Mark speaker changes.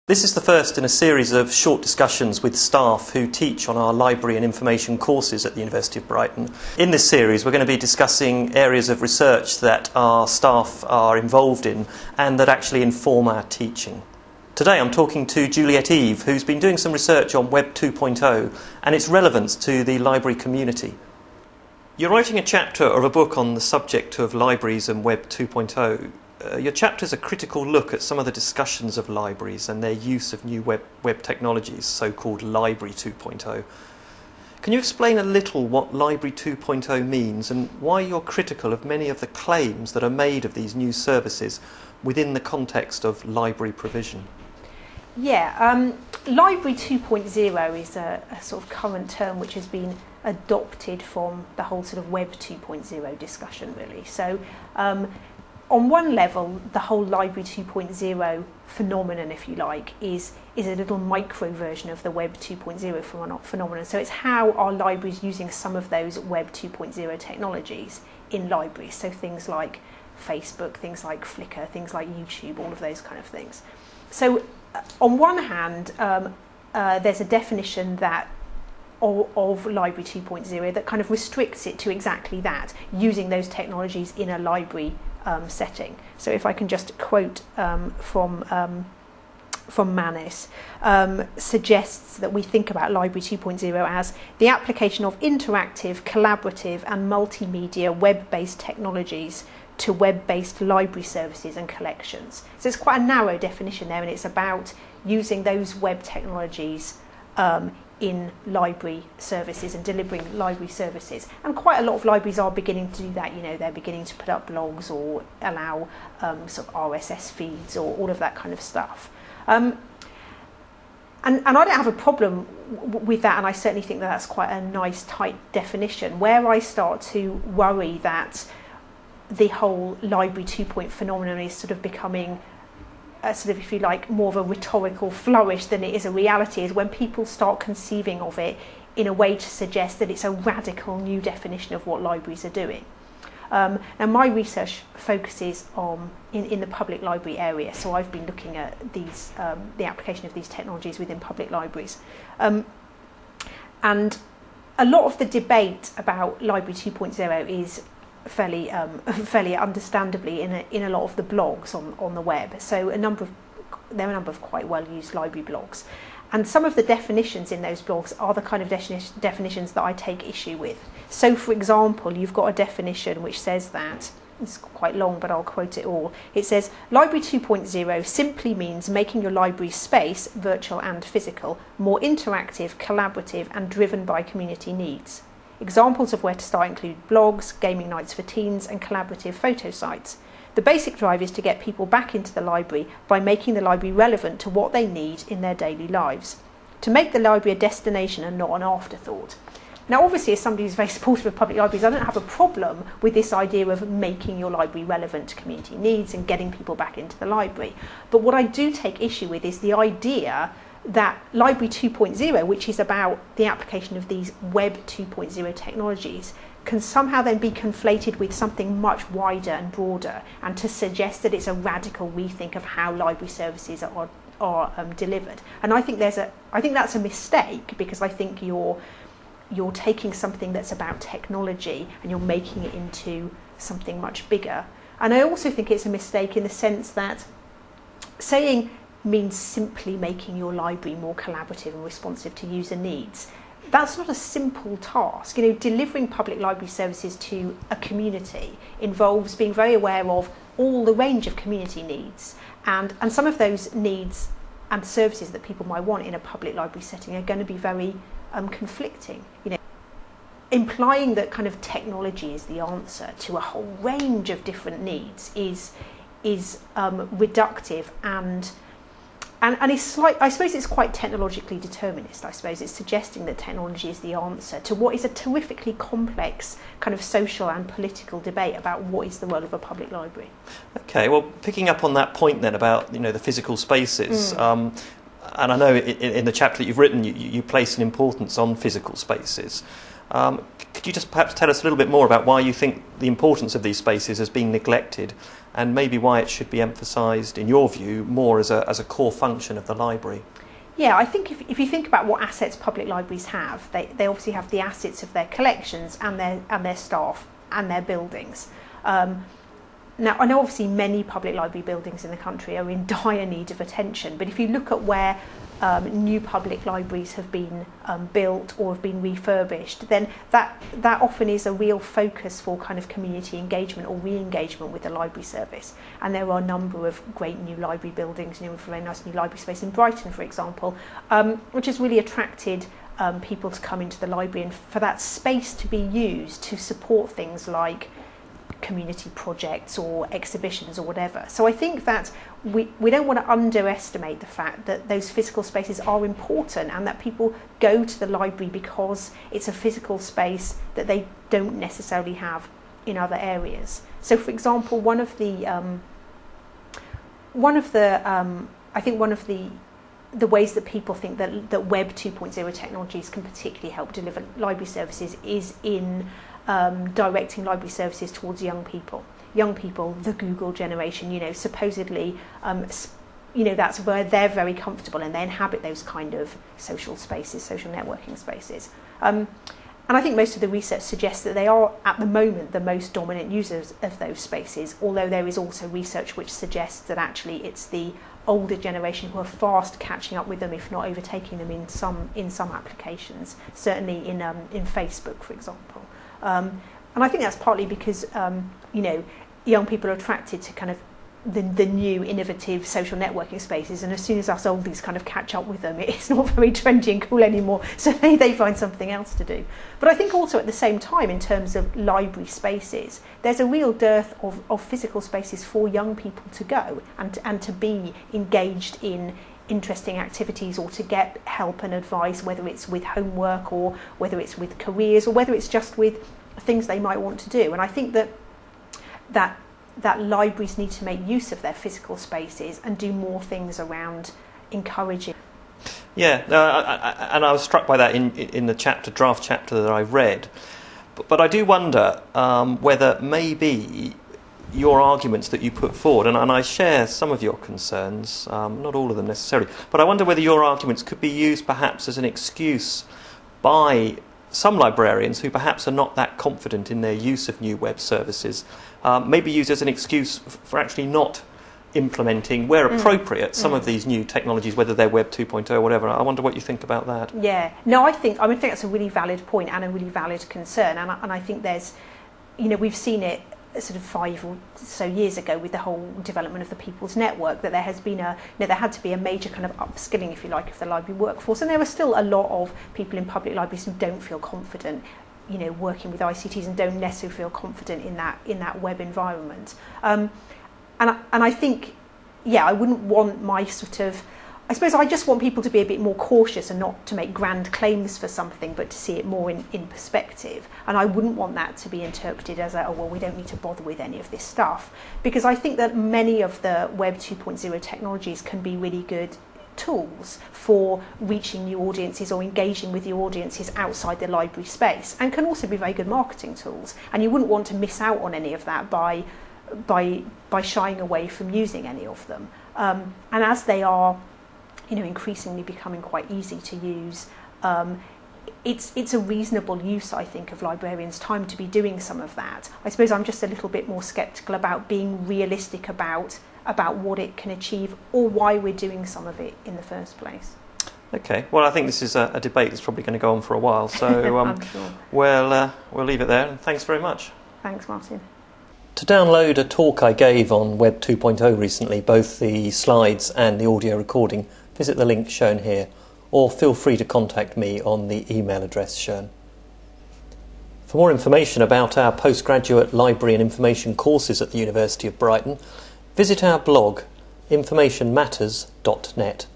Speaker 1: This is the first in a series of short discussions with staff who teach on our library and information courses at the University of Brighton. In this series we're going to be discussing areas of research that our staff are involved in and that actually inform our teaching. Today I'm talking to Juliet Eve, who's been doing some research on Web 2.0 and its relevance to the library community. You're writing a chapter of a book on the subject of libraries and Web 2.0. Your chapter is a critical look at some of the discussions of libraries and their use of new web technologies, so-called Library 2.0. Can you explain a little what Library 2.0 means and why you're critical of many of the claims that are made of these new services within the context of library provision?
Speaker 2: Yeah, Library 2.0 is a sort of current term which has been adopted from the whole sort of Web 2.0 discussion, really. So, on one level, the whole Library 2.0 phenomenon, if you like, is a little micro version of the Web 2.0 phenomenon. So it's how our libraries using some of those Web 2.0 technologies in libraries. So things like Facebook, things like Flickr, things like YouTube, all of those kind of things. So on one hand, there's a definition that of Library 2.0 that kind of restricts it to exactly that, using those technologies in a library setting. So if I can just quote from Manis, suggests that we think about Library 2.0 as the application of interactive, collaborative and multimedia web-based technologies to web-based library services and collections. So it's quite a narrow definition there, and it's about using those web technologies in library services and delivering library services. And quite a lot of libraries are beginning to do that. You know, they're beginning to put up blogs or allow sort of RSS feeds or all of that kind of stuff. And I don't have a problem with that, and I certainly think that that's quite a nice, tight definition. Where I start to worry that the whole Library 2.0 phenomenon is sort of becoming sort of, if you like, more of a rhetorical flourish than it is a reality, is when people start conceiving of it in a way to suggest that it's a radical new definition of what libraries are doing. Now my research focuses on in the public library area, so I've been looking at these the application of these technologies within public libraries, and a lot of the debate about Library 2.0 is fairly understandably in a lot of the blogs on the web. So there are a number of quite well used library blogs, and some of the definitions in those blogs are the kind of definitions that I take issue with. So for example, you've got a definition which says that, it's quite long but I'll quote it all. It says, Library 2.0 simply means making your library space, virtual and physical, more interactive, collaborative and driven by community needs. Examples of where to start include blogs, gaming nights for teens and collaborative photo sites. The basic drive is to get people back into the library by making the library relevant to what they need in their daily lives. To make the library a destination and not an afterthought. Now obviously, as somebody who's very supportive of public libraries, I don't have a problem with this idea of making your library relevant to community needs and getting people back into the library. But what I do take issue with is the idea that Library 2.0, which is about the application of these Web 2.0 technologies, can somehow then be conflated with something much wider and broader, and to suggest that it's a radical rethink of how library services are delivered. And I think that's a mistake, because I think you're taking something that's about technology and you're making it into something much bigger. And I also think it's a mistake in the sense that saying means simply making your library more collaborative and responsive to user needs. That's not a simple task. You know, delivering public library services to a community involves being very aware of all the range of community needs, and some of those needs and services that people might want in a public library setting are going to be very conflicting. You know, implying that kind of technology is the answer to a whole range of different needs is reductive and it's like, I suppose it's quite technologically determinist. I suppose it's suggesting that technology is the answer to what is a terrifically complex kind of social and political debate about what is the role of a public library. Okay, well, picking up on that point then about, you know, the physical spaces, and I know in the chapter that you've written, you place an importance on physical spaces.
Speaker 1: Could you just perhaps tell us a little bit more about why you think the importance of these spaces has been neglected, and maybe why it should be emphasised, in your view, more as a core function of the library?
Speaker 2: Yeah, I think if you think about what assets public libraries have, they obviously have the assets of their collections and their staff and their buildings. Now, I know obviously many public library buildings in the country are in dire need of attention, but if you look at where new public libraries have been built or have been refurbished, then that often is a real focus for kind of community engagement or re-engagement with the library service. And there are a number of great new library buildings, with a very nice new library space in Brighton, for example, which has really attracted people to come into the library and for that space to be used to support things like community projects or exhibitions or whatever. So I think that we don't want to underestimate the fact that those physical spaces are important and that people go to the library because it's a physical space that they don't necessarily have in other areas. So for example, one of the ways that people think that Web 2.0 technologies can particularly help deliver library services is in directing library services towards young people. Young people, the Google generation, supposedly, that's where they're very comfortable and they inhabit those kind of social spaces, social networking spaces. And I think most of the research suggests that they are, at the moment, the most dominant users of those spaces, although there is also research which suggests that actually it's the older generation who are fast catching up with them, if not overtaking them in some applications, certainly in Facebook, for example. And I think that's partly because, young people are attracted to kind of the new innovative social networking spaces, and as soon as us oldies kind of catch up with them, it's not very trendy and cool anymore, so they find something else to do. But I think also at the same time, in terms of library spaces, there's a real dearth of physical spaces for young people to go and to be engaged in interesting activities or to get help and advice, whether it's with homework or whether it's with careers or whether it's just with things they might want to do. And I think that libraries need to make use of their physical spaces and do more things around encouraging.
Speaker 1: Yeah, and I was struck by that in the draft chapter that I read. But I do wonder whether maybe your arguments that you put forward, and I share some of your concerns, not all of them necessarily, but I wonder whether your arguments could be used perhaps as an excuse by some librarians who perhaps are not that confident in their use of new web services, maybe used as an excuse for actually not implementing, where appropriate, some of these new technologies, whether they're Web 2.0 or whatever. I wonder what you think about that.
Speaker 2: Yeah, no, I think that's a really valid point and a really valid concern, and I think there's, we've seen it sort of 5 or so years ago with the whole development of the People's Network, that there has been there had to be a major kind of upskilling, if you like, of the library workforce, and there are still a lot of people in public libraries who don't feel confident, working with ICTs and don't necessarily feel confident in that web environment. And I think, I wouldn't want I suppose I just want people to be a bit more cautious and not to make grand claims for something, but to see it more in perspective. And I wouldn't want that to be interpreted as we don't need to bother with any of this stuff. Because I think that many of the Web 2.0 technologies can be really good tools for reaching new audiences or engaging with new audiences outside the library space, and can also be very good marketing tools. And you wouldn't want to miss out on any of that by shying away from using any of them. And as they are increasingly becoming quite easy to use, it's a reasonable use, I think, of librarians' time to be doing some of that. I suppose I'm just a little bit more sceptical about being realistic about what it can achieve or why we're doing some of it in the first place.
Speaker 1: Okay, well, I think this is a debate that's probably going to go on for a while, so
Speaker 2: I'm sure.
Speaker 1: We'll leave it there, and thanks very much.
Speaker 2: Thanks, Martin.
Speaker 1: To download a talk I gave on Web 2.0 recently, both the slides and the audio recording, visit the link shown here, or feel free to contact me on the email address shown. For more information about our postgraduate library and information courses at the University of Brighton, visit our blog informationmatters.net.